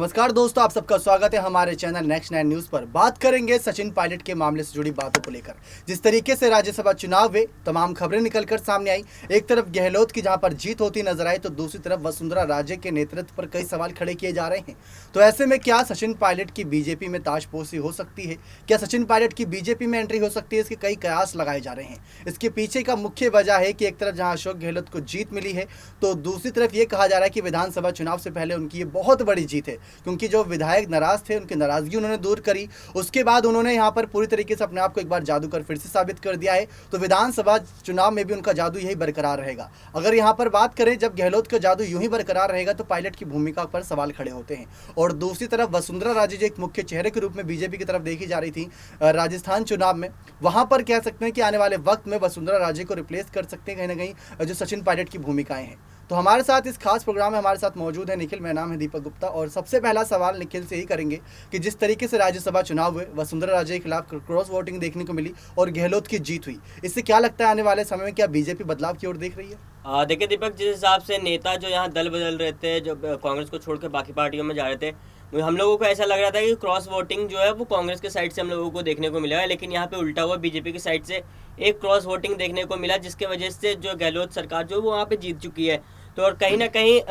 नमस्कार दोस्तों, आप सबका स्वागत है हमारे चैनल नेक्स्ट 9 न्यूज़ पर। बात करेंगे सचिन पायलट के मामले से जुड़ी बातों को लेकर। जिस तरीके से राज्यसभा चुनाव में तमाम खबरें निकलकर सामने आई, एक तरफ गहलोत की जहां पर जीत होती नजर आई तो दूसरी तरफ वसुंधरा राजे के नेतृत्व पर कई सवाल खड़े किए जा रहे हैं। तो ऐसे में क्या सचिन पायलट की बीजेपी में ताजपोशी हो सकती है? क्या सचिन पायलट की बीजेपी में एंट्री हो सकती है? इसके कई कयास लगाए जा रहे हैं। इसके पीछे का मुख्य वजह है कि एक तरफ जहाँ अशोक गहलोत को जीत मिली है तो दूसरी तरफ ये कहा जा रहा है कि विधानसभा चुनाव से पहले उनकी ये बहुत बड़ी जीत है, क्योंकि जो विधायक नाराज थे उनकी नाराजगी उन्होंने दूर करी। उसके बाद उन्होंने यहाँ पर पूरी तरीके से अपने आप को एक बार जादूगर फिर से साबित कर दिया है। तो विधानसभा चुनाव में भी उनका जादू यही बरकरार रहेगा। अगर यहाँ पर बात करें, जब गहलोत का जादू यूं ही बरकरार रहेगा तो पायलट की भूमिका पर सवाल खड़े होते हैं। और दूसरी तरफ वसुंधरा राजे जो एक मुख्य चेहरे के रूप में बीजेपी की तरफ देखी जा रही थी राजस्थान चुनाव में, वहां पर कह सकते हैं कि आने वाले वक्त में वसुंधरा राजे को रिप्लेस कर सकते हैं कहीं ना कहीं जो सचिन पायलट की भूमिकाएं हैं। तो हमारे साथ इस खास प्रोग्राम में हमारे साथ मौजूद है निखिल। मेरा नाम है दीपक गुप्ता और सबसे पहला सवाल निखिल से ही करेंगे कि जिस तरीके से राज्यसभा चुनाव हुए, वसुंधरा राजे के खिलाफ क्रॉस वोटिंग देखने को मिली और गहलोत की जीत हुई, इससे क्या लगता है आने वाले समय में क्या बीजेपी बदलाव की ओर देख रही है? देखिए दीपक, जिस हिसाब से नेता जो यहाँ दल बदल रहे थे, जो कांग्रेस को छोड़कर बाकी पार्टियों में जा रहे थे, हम लोगों को ऐसा लग रहा था कि क्रॉस वोटिंग जो है वो कांग्रेस के साइड से हम लोगों को देखने को मिला है, लेकिन यहाँ पे उल्टा हुआ, बीजेपी की साइड से एक क्रॉस वोटिंग देखने को मिला, जिसके वजह से जो गहलोत सरकार जो वो वहाँ पे जीत चुकी है। तो और कहीं ना कहीं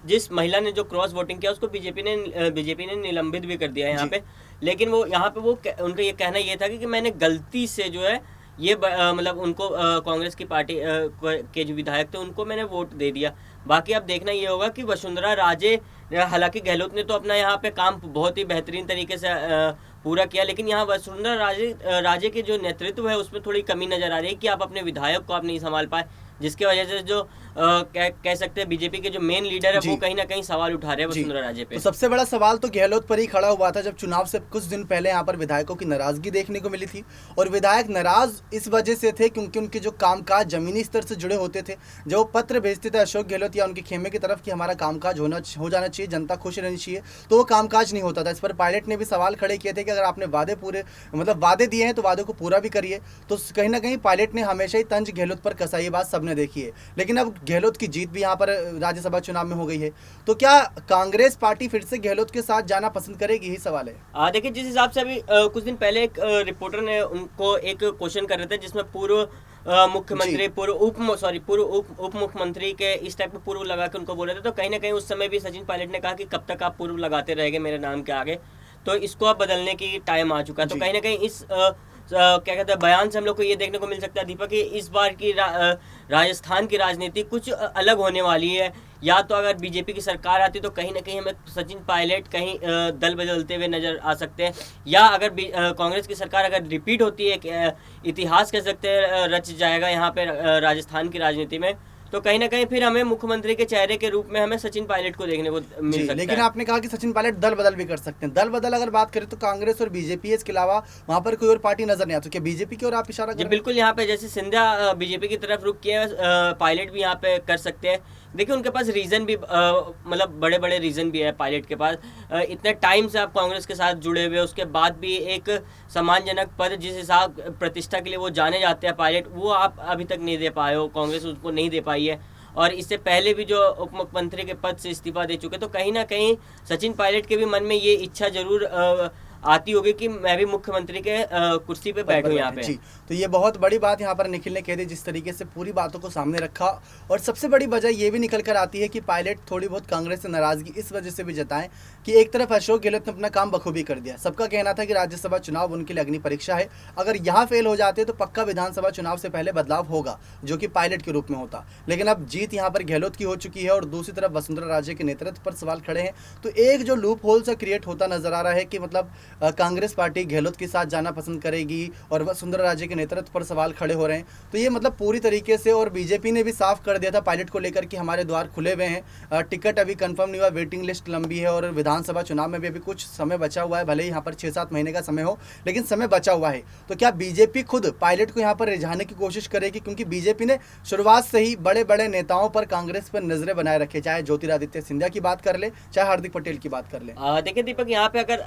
जिस महिला ने जो क्रॉस वोटिंग किया उसको बीजेपी ने निलंबित भी कर दिया है यहाँ पे। लेकिन वो यहाँ पे उनका ये कहना ये था कि मैंने गलती से जो है ये मतलब उनको कांग्रेस की पार्टी के जो विधायक थे उनको मैंने वोट दे दिया। बाकी अब देखना ये होगा कि वसुंधरा राजे, हालांकि गहलोत ने तो अपना यहाँ पे काम बहुत ही बेहतरीन तरीके से पूरा किया, लेकिन यहाँ वसुंधरा राजे के जो नेतृत्व है उसमें थोड़ी कमी नजर आ रही है कि आप अपने विधायक को आप नहीं संभाल पाए, जिसके वजह से जो कह सकते हैं बीजेपी के जो मेन लीडर है वो कहीं ना कहीं सवाल उठा रहे हैं वसुंधरा राजे पे। तो सबसे बड़ा सवाल तो गहलोत पर ही खड़ा हुआ था जब चुनाव से कुछ दिन पहले यहाँ पर विधायकों की नाराजगी देखने को मिली थी। और विधायक नाराज इस वजह से थे क्योंकि उनके जो कामकाज जमीनी स्तर से जुड़े होते थे, जो पत्र भेजते थे अशोक गहलोत या उनके खेमे की तरफ कि हमारा कामकाज हो जाना चाहिए, जनता खुश रहनी चाहिए, तो वो कामकाज नहीं होता था। इस पर पायलट ने भी सवाल खड़े किए थे कि अगर आपने वादे दिए हैं तो वादों को पूरा भी करिए। तो कहीं ना कहीं पायलट ने हमेशा ही तंज गहलोत पर कसा, ये बात सबने देखी है। लेकिन अब गहलोत की जीत भी यहाँ पर राज्यसभा चुनाव में हो गई है, तो क्या कांग्रेस पार्टी फिर से गहलोत के साथ जाना पसंद करेगी? यही सवाल है। देखिए, जिस हिसाब से अभी कुछ दिन पहले एक रिपोर्टर ने उनको एक क्वेश्चन कर रहे थे जिसमें पूर्व मुख्यमंत्री, पूर्व उप मुख्यमंत्री के इस टाइप में पूर्व लगा के उनको बोल रहे थे, तो कहीं ना कहीं उस समय भी सचिन पायलट ने कहा कि कब तक आप पूर्व लगाते रहेंगे मेरे नाम के आगे, तो इसको अब बदलने की टाइम आ चुका है। तो कहीं ना कहीं इस क्या कहते हैं बयान से हम लोग को ये देखने को मिल सकता है दीपक कि इस बार की राजस्थान की राजनीति कुछ अलग होने वाली है। या तो अगर बीजेपी की सरकार आती तो कहीं ना कहीं हमें सचिन पायलट कहीं दल बदलते हुए नजर आ सकते हैं, या अगर कांग्रेस की सरकार अगर रिपीट होती है, इतिहास कह सकते हैं रच जाएगा यहाँ पे राजस्थान की राजनीति में, तो कहीं ना कहीं फिर हमें मुख्यमंत्री के चेहरे के रूप में हमें सचिन पायलट को देखने को मिल सकता है। लेकिन आपने कहा कि सचिन पायलट दल बदल भी कर सकते हैं। दल बदल अगर बात करें तो कांग्रेस और बीजेपी, इसके अलावा वहां पर कोई और पार्टी नजर नहीं आती, क्या बीजेपी की ओर आप इशारा कर रहे हैं? बिल्कुल, यहाँ पे जैसे सिंधिया बीजेपी की तरफ रुक किया, पायलट भी यहाँ पे कर सकते हैं। देखिए, उनके पास रीजन भी मतलब बड़े बड़े रीजन भी है पायलट के पास। इतने टाइम से आप कांग्रेस के साथ जुड़े हुए, उसके बाद भी एक सम्मानजनक पद जिस हिसाब प्रतिष्ठा के लिए वो जाने जाते हैं पायलट, वो आप अभी तक नहीं दे पाए हो, कांग्रेस उसको नहीं दे पाई है। और इससे पहले भी जो उप मुख्यमंत्री के पद से इस्तीफा दे चुके, तो कहीं ना कहीं सचिन पायलट के भी मन में ये इच्छा जरूर आती होगी कि मैं भी मुख्यमंत्री के कुर्सी पे बैठूं यहाँ पे। जी, तो ये बहुत बड़ी बात यहाँ पर निखिल ने कह दी, जिस तरीके से पूरी बातों को सामने रखा। और सबसे बड़ी वजह ये भी निकल कर आती है कि पायलट थोड़ी बहुत कांग्रेस से नाराजगी इस वजह से भी जताएं कि एक तरफ अशोक गहलोत ने अपना काम बखूबी कर दिया। सबका कहना था कि राज्यसभा चुनाव उनके लिए अग्नि परीक्षा है, अगर यहाँ फेल हो जाते तो पक्का विधानसभा चुनाव से पहले बदलाव होगा जो कि पायलट के रूप में होता। लेकिन अब जीत यहाँ पर गहलोत की हो चुकी है और दूसरी तरफ वसुंधरा राजे के नेतृत्व पर सवाल खड़े हैं। तो एक जो लूप होल सा क्रिएट होता नजर आ रहा है कि मतलब कांग्रेस पार्टी गहलोत के साथ जाना पसंद करेगी और वसुंधरा राजे के नेतृत्व पर सवाल खड़े हो रहे हैं। तो ये मतलब पूरी तरीके से, और बीजेपी ने भी साफ कर दिया था पायलट को लेकर कि हमारे द्वार खुले हुए हैं, टिकट अभी कंफर्म नहीं हुआ, वेटिंग लिस्ट लंबी है और विधानसभा चुनाव में भी अभी कुछ समय बचा हुआ है, भले ही यहाँ पर 6-7 महीने का समय हो, लेकिन समय बचा हुआ है। तो क्या बीजेपी खुद पायलट को यहाँ पर रिझाने की कोशिश करेगी? क्योंकि बीजेपी ने शुरुआत से ही बड़े बड़े नेताओं पर कांग्रेस पर नजरें बनाए रखे, चाहे ज्योतिरादित्य सिंधिया की बात कर ले, चाहे हार्दिक पटेल की बात कर ले। देखिए दीपक, यहाँ पे अगर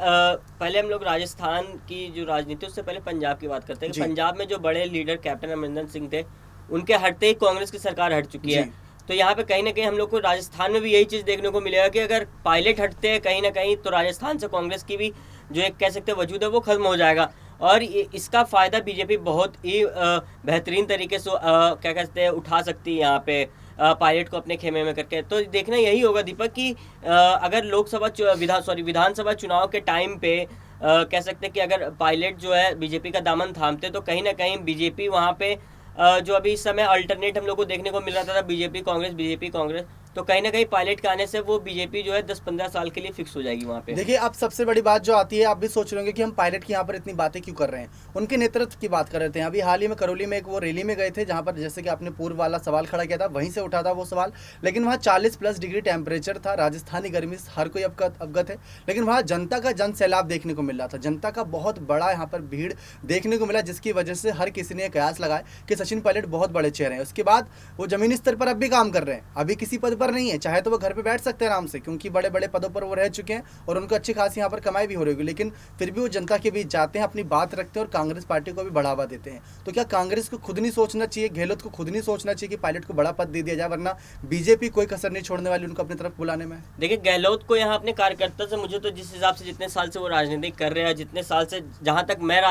पहले हम लोग राजस्थान की जो राजनीति, उससे पहले पंजाब की बात करते हैं कि पंजाब में जो बड़े लीडर कैप्टन अमरिंदर सिंह थे, उनके हटते ही कांग्रेस की सरकार हट चुकी है। तो यहाँ पे कहीं ना कहीं हम लोग को राजस्थान में भी यही चीज़ देखने को मिलेगा कि अगर पायलट हटते हैं कहीं ना कहीं तो राजस्थान से कांग्रेस की भी जो एक कह सकते हैं वजूद है वो खत्म हो जाएगा। और इसका फ़ायदा बीजेपी बहुत ही बेहतरीन तरीके से क्या कहते हैं उठा सकती है यहाँ पे पायलट को अपने खेमे में करके। तो देखना यही होगा दीपक कि अगर लोकसभा विधानसभा चुनाव के टाइम पे कह सकते हैं कि अगर पायलट जो है बीजेपी का दामन थामते तो कहीं ना कहीं बीजेपी वहाँ पे जो अभी इस समय अल्टरनेट हम लोग को देखने को मिल रहा था बीजेपी कांग्रेस, तो कहीं ना कहीं पायलट के आने से वो बीजेपी जो है 10-15 साल के लिए फिक्स हो जाएगी वहाँ पे। देखिए, अब सबसे बड़ी बात जो आती है, आप भी सोच रहे होंगे कि हम पायलट की यहाँ पर इतनी बातें क्यों कर रहे हैं। उनके नेतृत्व की बात कर रहे थे। अभी हाल ही में करौली में एक वो रैली में गए थे जहाँ पर जैसे कि आपने पूर्व वाला सवाल खड़ा किया था, वहीं से उठा था वो सवाल। लेकिन वहाँ 40+ डिग्री टेम्परेचर था, राजस्थानी गर्मी से हर कोई अवगत है। लेकिन वहाँ जनता का जन सैलाब देखने को मिल रहा था, जनता का बहुत बड़ा यहाँ पर भीड़ देखने को मिला, जिसकी वजह से हर किसी ने कयास लगाया कि सचिन पायलट बहुत बड़े चेहरे हैं। उसके बाद वो जमीनी स्तर पर अब भी काम कर रहे हैं, अभी किसी पद पर नहीं है, चाहे तो वो घर पे बैठ सकते हैं आराम से, क्योंकि बड़े बड़े पदों पर वो रह चुके हैं और उनको अच्छी खासी यहाँ पर कमाई भी हो रही होगी। लेकिन फिर भी वो जनता के बीच जाते हैं, अपनी बात रखते हैं और कांग्रेस पार्टी को भी बढ़ावा देते हैं। तो क्या कांग्रेस को खुद नहीं सोचना चाहिए, गहलोत को खुद नहीं सोचना चाहिए कि पायलट को बड़ा पद दे दिया जाए, वरना बीजेपी कोई कसर नहीं छोड़ने वाली उनको अपनी तरफ बुलाने में। देखिए, गहलोत को यहाँ अपने कार्यकर्ता से मुझे तो जिस हिसाब से जितने साल से वो राजनीति कर रहे हैं, जितने साल से जहाँ तक मैं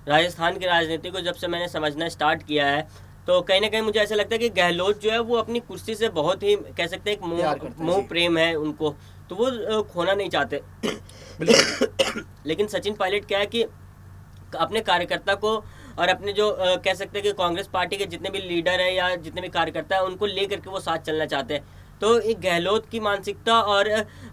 राजस्थान की राजनीति को जब से मैंने समझना स्टार्ट किया है, तो कहीं ना कहीं मुझे ऐसा लगता है कि गहलोत जो है वो अपनी कुर्सी से बहुत ही कह सकते हैं एक मोह प्रेम है उनको, तो वो खोना नहीं चाहते। लेकिन सचिन पायलट क्या है कि अपने कार्यकर्ता को और अपने जो कह सकते हैं कि कांग्रेस पार्टी के जितने भी लीडर है या जितने भी कार्यकर्ता है उनको लेकर के वो साथ चलना चाहते हैं। तो एक गहलोत की मानसिकता और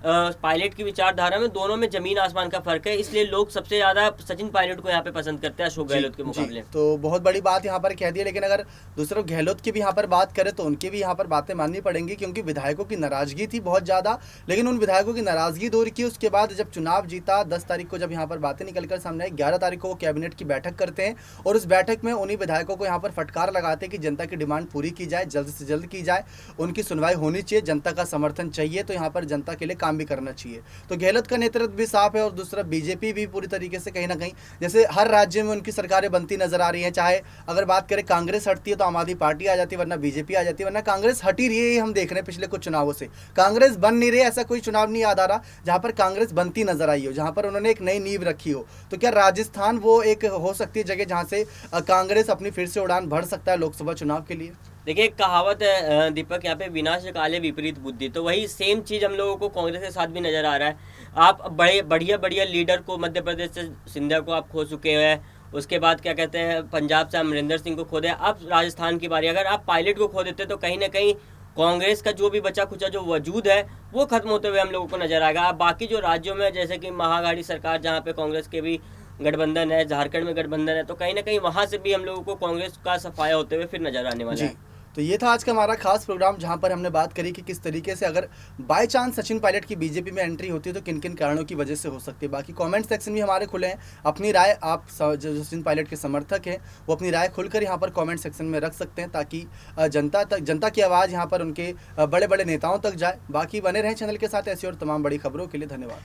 पायलट की विचारधारा में दोनों में जमीन आसमान का फर्क है, इसलिए लोग सबसे ज्यादा सचिन पायलट को यहाँ पे पसंद करते हैं अशोक गहलोत के मुकाबले। तो बहुत बड़ी बात यहाँ पर कह दी है। लेकिन अगर दूसरों गहलोत की भी यहाँ पर बात करें तो उनकी भी यहाँ पर बातें माननी पड़ेंगी, क्योंकि विधायकों की नाराजगी थी बहुत ज्यादा। लेकिन उन विधायकों की नाराजगी दूर की, उसके बाद जब चुनाव जीता 10 तारीख को, जब यहाँ पर बातें निकलकर सामने आई, 11 तारीख को वो कैबिनेट की बैठक करते हैं और उस बैठक में उन्हीं विधायकों को यहाँ पर फटकार लगाते हैं कि जनता की डिमांड पूरी की जाए, जल्द से जल्द की जाए, उनकी सुनवाई होनी चाहिए, जनता का समर्थन चाहिए, तो यहाँ पर जनता के लिए काम भी करना चाहिए। तो गहलोत का नेतृत्व भी साफ है और दूसरा बीजेपी भी पूरी तरीके से कहीं ना कहीं, जैसे हर राज्य में उनकी सरकारें बनती नजर आ रही हैं। चाहे अगर बात करें कांग्रेस हटती है तो आम आदमी पार्टी आ जाती है, वरना बीजेपी आ जाती है, वरना कांग्रेस हटी रही है। हम देख रहे हैं पिछले कुछ चुनावों से कांग्रेस बन नहीं रही, ऐसा कोई चुनाव नहीं याद आ रहा जहां पर कांग्रेस बनती नजर आई हो, जहां पर उन्होंने एक नई नींव रखी हो। तो क्या राजस्थान वो एक हो सकती है जगह जहां से कांग्रेस अपनी फिर से उड़ान भर सकता है लोकसभा चुनाव के लिए? देखिए, एक कहावत है दीपक, यहाँ पे विनाश काले विपरीत बुद्धि, तो वही सेम चीज़ हम लोगों को कांग्रेस के साथ भी नजर आ रहा है। आप बढ़िया लीडर को मध्य प्रदेश से सिंधिया को आप खो चुके हैं, उसके बाद क्या कहते हैं पंजाब से अमरिंदर सिंह को खो दे, अब राजस्थान की बारी। अगर आप पायलट को खो देते तो कहीं ना कहीं कांग्रेस का जो भी बचा खुचा जो वजूद है वो खत्म होते हुए हम लोगों को नजर आएगा। अब बाकी जो राज्यों में जैसे कि महागाड़ी सरकार जहाँ पे कांग्रेस के भी गठबंधन है, झारखंड में गठबंधन है, तो कहीं ना कहीं वहाँ से भी हम लोगों को कांग्रेस का सफाया होते हुए फिर नजर आने वाला है। तो ये था आज का हमारा खास प्रोग्राम, जहां पर हमने बात करी कि किस तरीके से अगर बाय चांस सचिन पायलट की बीजेपी में एंट्री होती है तो किन किन कारणों की वजह से हो सकती है। बाकी कमेंट सेक्शन भी हमारे खुले हैं, अपनी राय आप जो सचिन पायलट के समर्थक हैं वो अपनी राय खुलकर यहाँ पर कमेंट सेक्शन में रख सकते हैं, ताकि जनता की आवाज़ यहाँ पर उनके बड़े बड़े नेताओं तक जाए। बाकी बने रहें चैनल के साथ ऐसी और तमाम बड़ी खबरों के लिए। धन्यवाद।